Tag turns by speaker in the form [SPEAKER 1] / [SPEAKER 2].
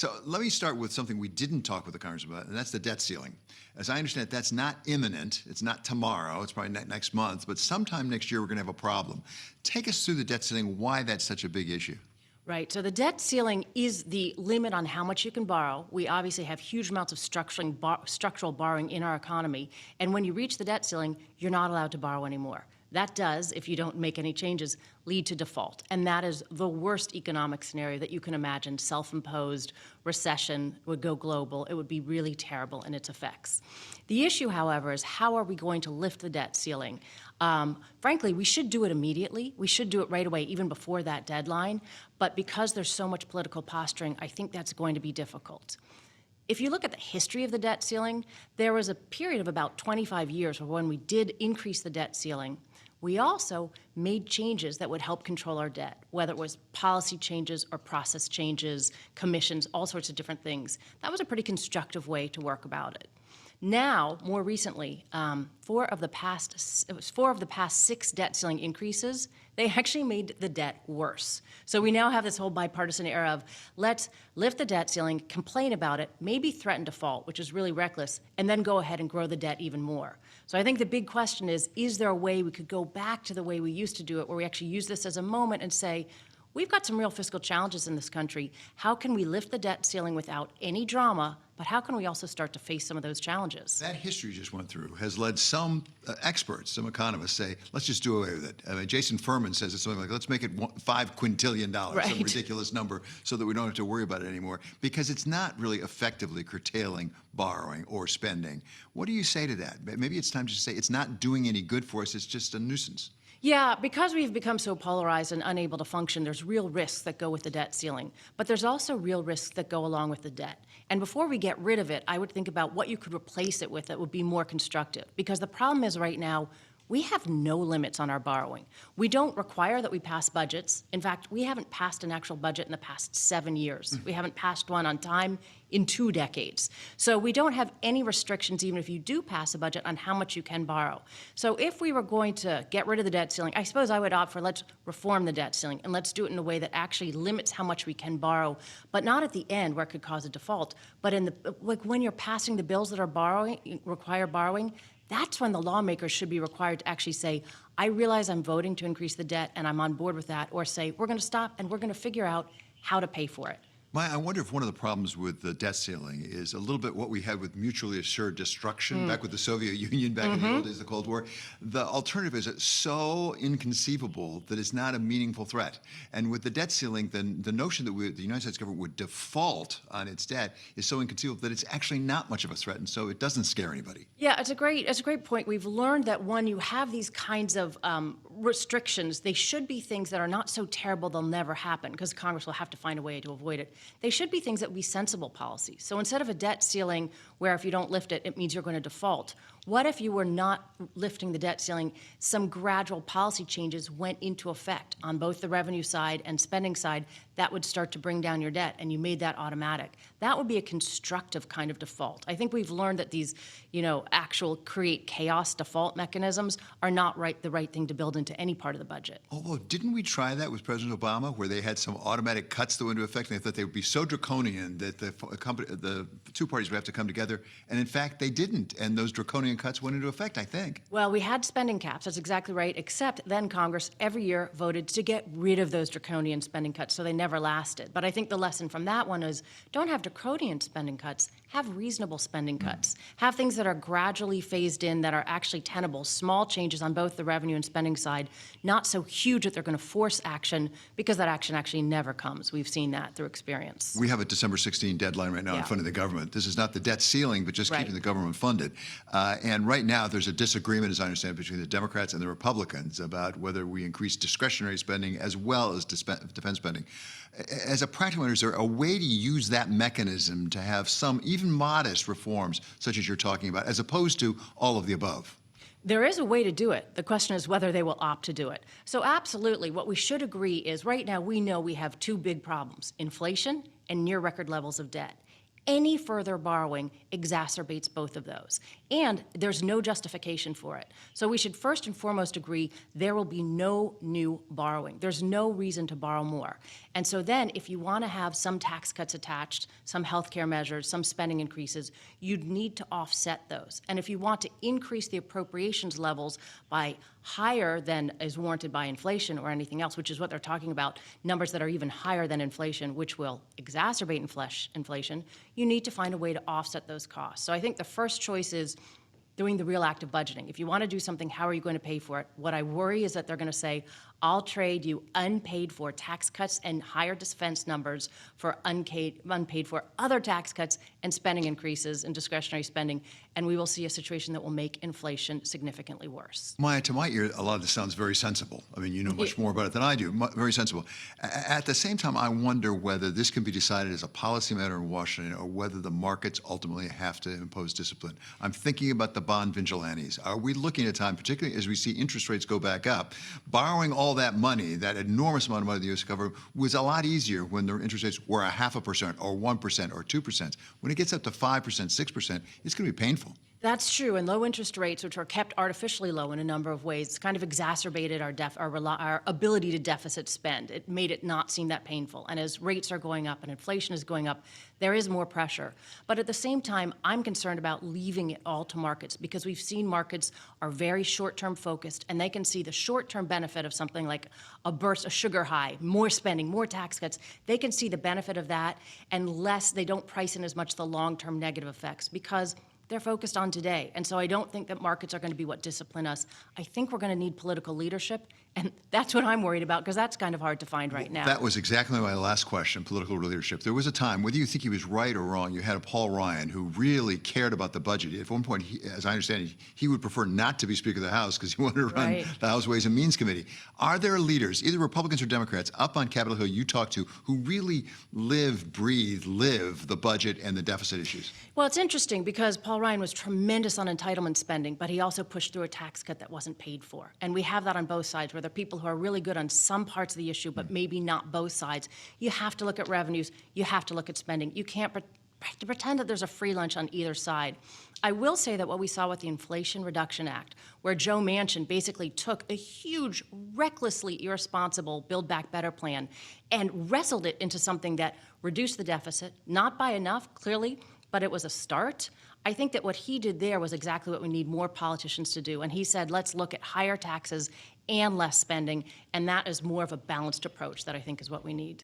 [SPEAKER 1] So let me start with something we didn't talk with the Congress about, and that's the debt ceiling. As I understand it, that's not imminent. It's not tomorrow. It's probably next month. But sometime next year, we're going to have a problem. Take us through the debt ceiling, why that's such a big issue.
[SPEAKER 2] Right. So the debt ceiling is the limit on how much you can borrow. We obviously have huge amounts of structural borrowing in our economy. And when you reach the debt ceiling, you're not allowed to borrow anymore. That does, if you don't make any changes, lead to default. And that is the worst economic scenario that you can imagine. Self-imposed recession would go global. It would be really terrible in its effects. The issue, however, is how are we going to lift the debt ceiling? Frankly, we should do it immediately. We should do it right away, even before that deadline. But because there's so much political posturing, I think that's going to be difficult. If you look at the history of the debt ceiling, there was a period of about 25 years when we did increase the debt ceiling. We also made changes that would help control our debt, whether it was policy changes or process changes, commissions, all sorts of different things. That was a pretty constructive way to work about it. Now, more recently, four of the past 6 debt ceiling increases, they actually made the debt worse. So we now have this whole bipartisan era of let's lift the debt ceiling, complain about it, maybe threaten default, which is really reckless, and then go ahead and grow the debt even more. So I think the big question is there a way we could go back to the way we used to do it, where we actually use this as a moment and say, we've got some real fiscal challenges in this country. How can we lift the debt ceiling without any drama, but how can we also start to face some of those challenges?
[SPEAKER 1] That history you just went through has led some experts, some economists say, let's just do away with it. I mean, Jason Furman says it's something like, let's make it $5 quintillion,
[SPEAKER 2] right,
[SPEAKER 1] some ridiculous number, so that we don't have to worry about it anymore, because it's not really effectively curtailing borrowing or spending. What do you say to that? Maybe it's time to say it's not doing any good for us, it's just a nuisance.
[SPEAKER 2] Yeah, because we've become so polarized and unable to function, there's real risks that go with the debt ceiling. But there's also real risks that go along with the debt. And before we get rid of it, I would think about what you could replace it with that would be more constructive. Because the problem is right now, we have no limits on our borrowing. We don't require that we pass budgets. In fact, we haven't passed an actual budget in the past 7 years. We haven't passed one on time in 2 decades. So we don't have any restrictions, even if you do pass a budget, on how much you can borrow. So if we were going to get rid of the debt ceiling, I suppose I would opt for let's reform the debt ceiling, and let's do it in a way that actually limits how much we can borrow, but not at the end where it could cause a default, but in the, like when you're passing the bills that are require borrowing, that's when the lawmakers should be required to actually say, I realize I'm voting to increase the debt and I'm on board with that, or say, we're going to stop and we're going to figure out how to pay for it.
[SPEAKER 1] Maya, I wonder if one of the problems with the debt ceiling is a little bit what we had with mutually assured destruction back with the Soviet Union, back in the old days of the Cold War. The alternative is it's so inconceivable that it's not a meaningful threat. And with the debt ceiling, then the notion that the United States government would default on its debt is so inconceivable that it's actually not much of a threat, and so it doesn't scare anybody.
[SPEAKER 2] Yeah, it's a great point. We've learned that when you have these kinds of restrictions, they should be things that are not so terrible they'll never happen, because Congress will have to find a way to avoid it. They should be things that would be sensible policies. So instead of a debt ceiling where if you don't lift it, it means you're going to default, what if you were not lifting the debt ceiling, some gradual policy changes went into effect on both the revenue side and spending side that would start to bring down your debt, and you made that automatic? That would be a constructive kind of default. I think we've learned that these, actual create chaos default mechanisms are not the right thing to build into any part of the budget.
[SPEAKER 1] Although, didn't we try that with President Obama, where they had some automatic cuts that went into effect, and they thought they would be so draconian that the two parties would have to come together, and in fact, they didn't, and those draconian cuts went into effect, I think.
[SPEAKER 2] Well, we had spending caps, that's exactly right, except then Congress every year voted to get rid of those draconian spending cuts, so they never lasted. But I think the lesson from that one is don't have draconian spending cuts, have reasonable spending cuts. Have things that are gradually phased in that are actually tenable, small changes on both the revenue and spending side, not so huge that they're going to force action, because that action actually never comes. We've seen that through experience.
[SPEAKER 1] We have a December 16 deadline right now in funding the government. This is not the debt ceiling, but just keeping the government funded. And right now, there's a disagreement, as I understand, between the Democrats and the Republicans about whether we increase discretionary spending as well as defense spending. As a practical matter, is there a way to use that mechanism to have some even modest reforms, such as you're talking about, as opposed to all of the above?
[SPEAKER 2] There is a way to do it. The question is whether they will opt to do it. So absolutely, what we should agree is right now we know we have 2 big problems, inflation and near record levels of debt. Any further borrowing exacerbates both of those. And there's no justification for it. So we should first and foremost agree there will be no new borrowing. There's no reason to borrow more. And so then if you want to have some tax cuts attached, some healthcare measures, some spending increases, you'd need to offset those. And if you want to increase the appropriations levels by higher than is warranted by inflation or anything else, which is what they're talking about, numbers that are even higher than inflation, which will exacerbate inflation, you need to find a way to offset those costs. So I think the first choice is doing the real act of budgeting. If you want to do something, how are you going to pay for it? What I worry is that they're going to say, I'll trade you unpaid for tax cuts and higher defense numbers for unpaid for other tax cuts and spending increases and discretionary spending, and we will see a situation that will make inflation significantly worse.
[SPEAKER 1] Maya, to my ear, a lot of this sounds very sensible. I mean, you know much more about it than I do. Very sensible. At the same time, I wonder whether this can be decided as a policy matter in Washington or whether the markets ultimately have to impose discipline. I'm thinking about the bond vigilantes. Are we looking at a time, particularly as we see interest rates go back up, borrowing all that money, that enormous amount of money the U.S. government, was a lot easier when the interest rates were 0.5% or 1% or 2%. When it gets up to 5%, 6%, it's going to be painful.
[SPEAKER 2] That's true, and low interest rates, which are kept artificially low in a number of ways, kind of exacerbated our ability to deficit spend. It made it not seem that painful. And as rates are going up and inflation is going up, there is more pressure. But at the same time, I'm concerned about leaving it all to markets because we've seen markets are very short-term focused, and they can see the short-term benefit of something like a burst, a sugar high, more spending, more tax cuts. They can see the benefit of that, and they don't price in as much the long-term negative effects because they're focused on today. And so I don't think that markets are going to be what discipline us. I think we're going to need political leadership, and that's what I'm worried about because that's kind of hard to find right now.
[SPEAKER 1] That was exactly my last question, political leadership. There was a time, whether you think he was right or wrong, you had a Paul Ryan who really cared about the budget. At one point, as I understand it, he would prefer not to be Speaker of the House because he wanted to run the House Ways and Means Committee. Are there leaders, either Republicans or Democrats, up on Capitol Hill you talk to who really live the budget and the deficit issues?
[SPEAKER 2] Well, it's interesting because Paul Ryan was tremendous on entitlement spending, but he also pushed through a tax cut that wasn't paid for. And we have that on both sides, where there are people who are really good on some parts of the issue, but maybe not both sides. You have to look at revenues. You have to look at spending. You can't pretend that there's a free lunch on either side. I will say that what we saw with the Inflation Reduction Act, where Joe Manchin basically took a huge, recklessly irresponsible Build Back Better plan and wrestled it into something that reduced the deficit, not by enough, clearly, but it was a start. I think that what he did there was exactly what we need more politicians to do. And he said, let's look at higher taxes and less spending. And that is more of a balanced approach that I think is what we need.